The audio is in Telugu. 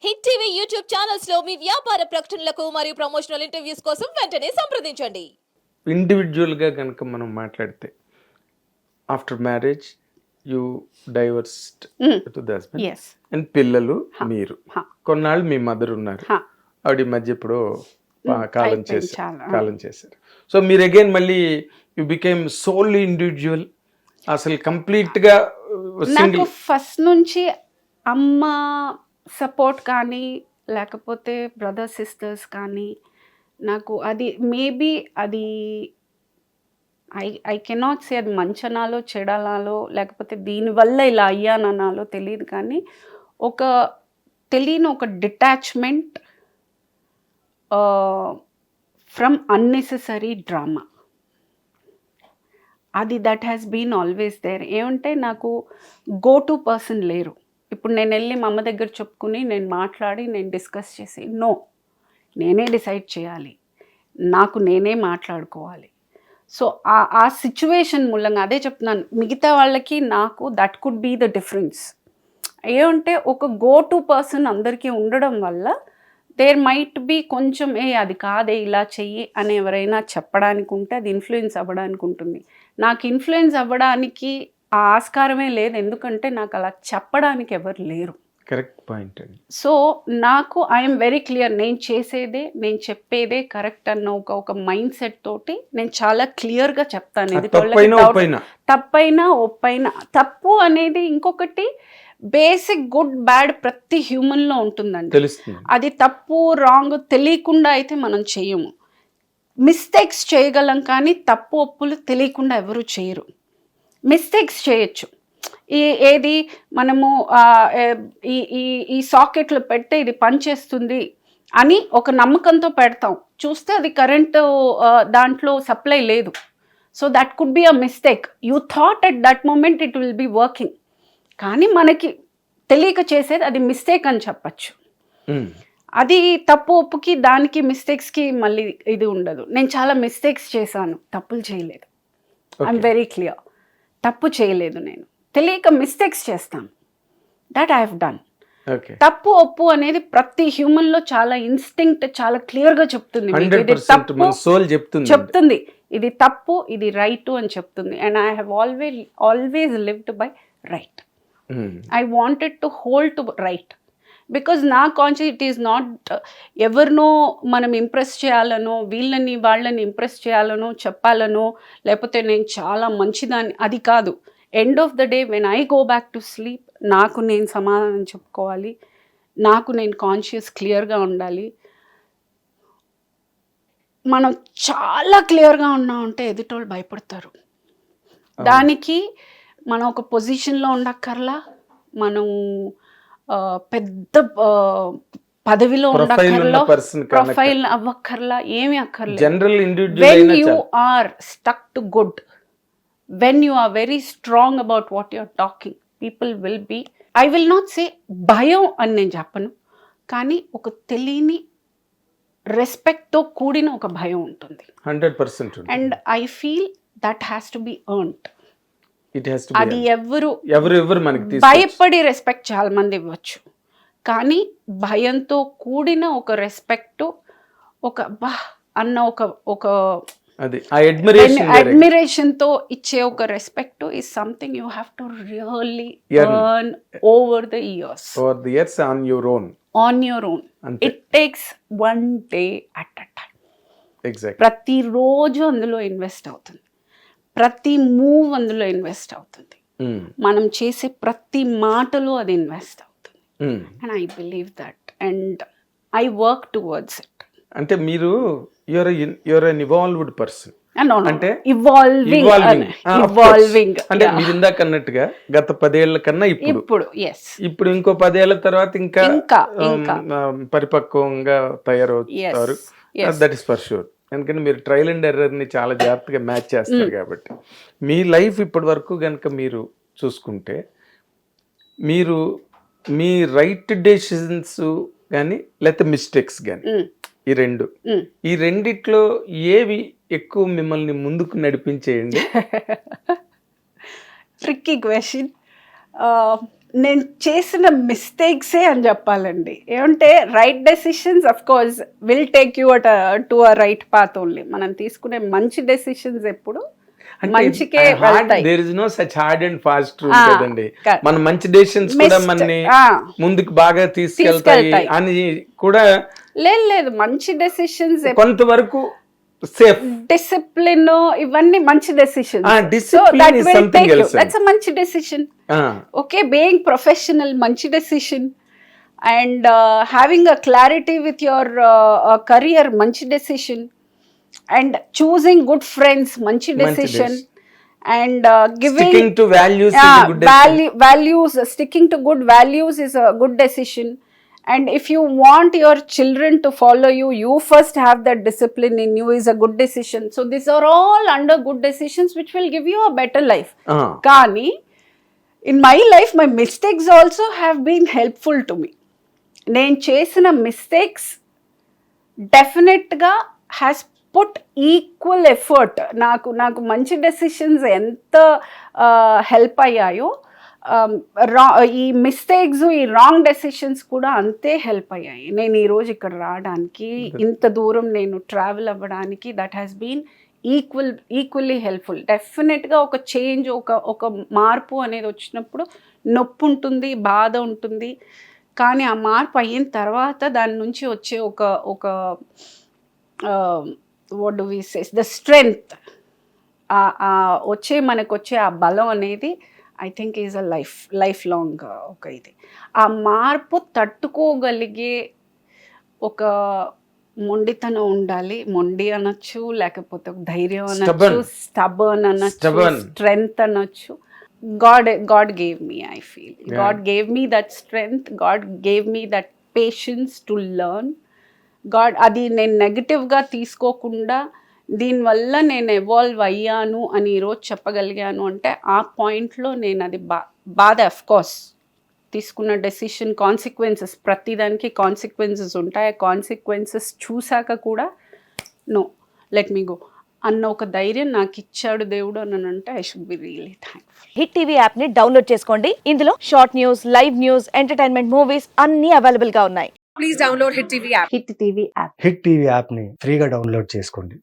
హిట్ టీవీ యూట్యూబ్ ఛానల్స్ లో మీ వ్యాపార ప్రకటనలకు మరియు ప్రమోషనల్ ఇంటర్వ్యూస్ కోసం వెంటనే సంప్రదించండి. ఇండివిజువల్గా కనుక మనం మాట్లాడితే after marriage you divorced to the husband Yes. And పిల్లలు మీరు హా. కొన్నాళ్ళు మీ మదర్ ఉన్నారు హా. ఆవిడ ఈ మధ్య ఇప్పుడు కాలం అయిపోయింది చేశారు చాలా. కాలం చేశారు సో మీరు అగైన్ మళ్ళీ యూ బికేమ్ సోల్లీ ఇండివిజువల్ అసలు కంప్లీట్గా నాకు సింగిల్ ఫస్ట్ నుంచి అమ్మ సపోర్ట్ కానీ లేకపోతే బ్రదర్ సిస్టర్స్ కానీ నాకు అది మేబీ అది ఐ కెనాట్ సే అది మంచనాలో చెడలాలో లేకపోతే దీనివల్ల ఇలా అయ్యాననాలో తెలియదు కానీ ఒక తెలియని ఒక డిటాచ్మెంట్ ఫ్రమ్ అన్నెసెసరీ డ్రామా అది that has been always there. ఏమంటే నాకు గో టు పర్సన్ లేరు. ఇప్పుడు నేను వెళ్ళి మా అమ్మ దగ్గర చెప్పుకుని నేను మాట్లాడి నేను డిస్కస్ చేసి నో నేనే డిసైడ్ చేయాలి, నాకు నేనే మాట్లాడుకోవాలి. సో ఆ సిచ్యువేషన్ మూలంగా అదే చెప్తున్నాను, మిగతా వాళ్ళకి నాకు that could be the difference. ఏమంటే ఒక గో టు పర్సన్ అందరికీ ఉండడం వల్ల దేర్ మైట్ బీ కొంచెం అది కాదే ఇలా చెయ్యి అని ఎవరైనా చెప్పడానికి ఉంటే అది ఇన్ఫ్లుయెన్స్ అవ్వడానికి ఉంటుంది. నాకు ఇన్ఫ్లుయెన్స్ అవ్వడానికి ఆ ఆస్కారమే లేదు, ఎందుకంటే నాకు అలా చెప్పడానికి ఎవరు లేరు. కరెక్ట్ పాయింట్ అండి. సో నాకు ఐఎమ్ వెరీ క్లియర్, నేను చేసేదే నేను చెప్పేదే కరెక్ట్ అన్న ఒక మైండ్ సెట్ తోటి నేను చాలా క్లియర్గా చెప్తాను. ఇది తప్పైనా ఒప్పైనా. తప్పు అనేది ఇంకొకటి బేసిక్ గుడ్ బ్యాడ్ ప్రతి హ్యూమన్లో ఉంటుందండి. తెలుస్తుంది అది తప్పు రాంగ్ తెలియకుండా అయితే మనం చెయ్యము. మిస్టేక్స్ చేయగలం కానీ తప్పు ఒప్పులు తెలియకుండా ఎవరు చేయరు. మిస్టేక్స్ చేయొచ్చు. ఏది మనము ఈ సాకెట్లు పెడితే ఇది పనిచేస్తుంది అని ఒక నమ్మకంతో పెడతాం, చూస్తే అది కరెంటు దాంట్లో సప్లై లేదు. So that could be a mistake. You thought at that moment it will be working, కానీ మనకి తెలియక చేసేది అది మిస్టేక్ అని చెప్పచ్చు. అది తప్పు ఒప్పుకి దానికి మిస్టేక్స్కి మళ్ళీ ఇది ఉండదు. నేను చాలా మిస్టేక్స్ చేశాను, తప్పులు చేయలేదు. ఐఎమ్ వెరీ క్లియర్, తప్పు చేయలేదు. నేను తెలియక మిస్టేక్స్ చేస్తాను, దట్ ఐ హ్యావ్ డన్. తప్పు ఒప్పు అనేది ప్రతి హ్యూమన్లో చాలా ఇన్స్టింక్ట్ చాలా క్లియర్గా చెప్తుంది. ఇది తప్పు చెప్తుంది, ఇది తప్పు ఇది రైట్ అని చెప్తుంది. And I have always lived by right. I wanted to hold to right because నా కాన్షియస్ ఇట్ ఈస్ నాట్ ఎవరినో మనం ఇంప్రెస్ చేయాలనో వీళ్ళని వాళ్ళని ఇంప్రెస్ చేయాలనో చెప్పాలనో లేకపోతే నేను చాలా మంచిదాన్ని, అది కాదు. End of the day when I go back to sleep నాకు నేను సమాధానం చెప్పుకోవాలి, నాకు నేను కాన్షియస్ క్లియర్గా ఉండాలి. మనం చాలా క్లియర్గా ఉన్నామంటే ఎదుటోళ్ళు భయపడతారు. దానికి మనం ఒక పొజిషన్లో ఉండక్కర్లా, మనం పెద్ద పదవిలో ఉండక్కర్లా, ప్రొఫైల్ అవ్వక్కర్లా, ఏమి అక్కర్లేదు. When you are stuck to good, when you are very strong about what you are talking, people will be, I will not say భయం అని నేను చెప్పను, కానీ ఒక తెలియని రెస్పెక్ట్తో కూడిన ఒక భయం ఉంటుంది 100%. And I feel that has to be earned. అది ఎవరు మనకి భయపడి రెస్పెక్ట్ చాలా మంది ఇవ్వచ్చు, కానీ భయంతో కూడిన ఒక రెస్పెక్ట్, ఒక బా అన్న ఒక అడ్మిరేషన్ తో ఇచ్చే ఒక respect is something you have to really earn over the years on your own. It takes one day at a time. ప్రతిరోజు అందులో ఇన్వెస్ట్ అవుతుంది, ప్రతి మూవ్ అందులో ఇన్వెస్ట్ అవుతుంది, మనం చేసే ప్రతి మాటలో అది ఇన్వెస్ట్ అవుతుంది. And I believe that and I work towards it. అంటే మీరు యూఆర్ ఎన్ ఇవాల్వ్డ్ పర్సన్. అంటే ఇవాల్వింగ్ అంటే మీరు ఇందాక అన్నట్టుగా గత 10 ఏళ్ల కన్నా ఇప్పుడు ఇంకో 10 ఏళ్ల తర్వాత ఇంకా పరిపక్వంగా తయారవుతారు. That is for sure. ఎందుకంటే మీరు ట్రయల్ అండ్ ఎర్రర్ ని చాలా జాగ్రత్తగా మ్యాచ్ చేస్తారు కాబట్టి. మీ లైఫ్ ఇప్పటి వరకు కనుక మీరు చూసుకుంటే మీరు మీ రైట్ డెసిషన్స్ కానీ లేకపోతే మిస్టేక్స్ కానీ ఈ రెండిట్లో ఏవి ఎక్కువ మిమ్మల్ని ముందుకు నడిపించేయండి? Tricky question. నేను చేసిన మిస్టేక్సే అని చెప్పాలండి. ఏమంటే right decisions of course will take you to a right path only. మనం తీసుకునే మంచి డెసిషన్స్ ఎప్పుడు మంచికే వెళ్తాయి. There is no such hard and fast rule Ah, కదండి. correct. మన మంచి డెసిషన్స్ కూడా మనని ముందుకు బాగా తీసుకెళ్తాయి అని కూడా లేదు మంచి డెసిషన్స్ కొంతవరకు సేఫ్. డిసిప్లిన్ ఇవన్నీ మంచి decisions. Discipline is something else. That's a మంచి డెసిషన్. ఓకే, బీయింగ్ ప్రొఫెషనల్ మంచి decision, and having a clarity with your career మంచి decision, and choosing good friends మంచి decision, and Sticking to values is a good decision. values, sticking to good values is a good decision. And if you want your children to follow you, you first have that discipline in you is a good decision. So these are all under good decisions which will give you a better life. Kani, in my life, my mistakes also have been helpful to me. నేను చేసిన మిస్టేక్స్ డెఫినెట్గా హ్యాస్ పుట్ ఈక్వల్ ఎఫర్ట్. నాకు మంచి డెసిషన్స్ ఎంత హెల్ప్ అయ్యాయో, ఈ మిస్టేక్స్, ఈ రాంగ్ డెసిషన్స్ కూడా అంతే హెల్ప్ అయ్యాయి. నేను ఈరోజు ఇక్కడ రావడానికి, ఇంత దూరం నేను ట్రావెల్ అవ్వడానికి, that has been equally helpful. డెఫినెట్గా ఒక చేంజ్, ఒక మార్పు అనేది వచ్చినప్పుడు నొప్పి ఉంటుంది, బాధ ఉంటుంది. కానీ ఆ మార్పు అయిన తర్వాత దాని నుంచి వచ్చే ఒక what do we say, the strength, మనకు వచ్చే ఆ బలం అనేది I think is a life long ఒక ఇది. ఆ మార్పు తట్టుకోగలిగే ఒక మొండితనం ఉండాలి. మొండి అనొచ్చు, లేకపోతే ఒక ధైర్యం అనొచ్చు, స్టబర్న్ అనొచ్చు, స్ట్రెంగ్త్ అనొచ్చు. God gave me, I feel. Yeah. God gave me that strength. God gave me that patience to learn. అది నేను నెగటివ్గా తీసుకోకుండా దీనివల్ల నేను ఎవాల్వ్ అయ్యాను అని ఈరోజు చెప్పగలిగాను అంటే ఆ పాయింట్లో నేను అది బాధ. అఫ్కోర్స్ తీసుకున్న డెసిషన్ కాన్సిక్వెన్సెస్, ప్రతిదానికి కాన్సిక్వెన్సెస్ ఉంటాయి. ఆ కాన్సిక్వెన్సెస్ చూశాక కూడా నో, లెట్ మీ గో అన్న ఒక ధైర్యం నాకు ఇచ్చాడు దేవుడు అని అంటే I should be really thankful. Hit TV app ని డౌన్లోడ్ చేసుకోండి. ఇందులో short news, live news, entertainment movies అన్ని అవైలబుల్ గా ఉన్నాయి. Please download Hit TV app. Hit TV app. Hit TV యాప్ని ఫ్రీగా డౌన్లోడ్ చేసుకోండి.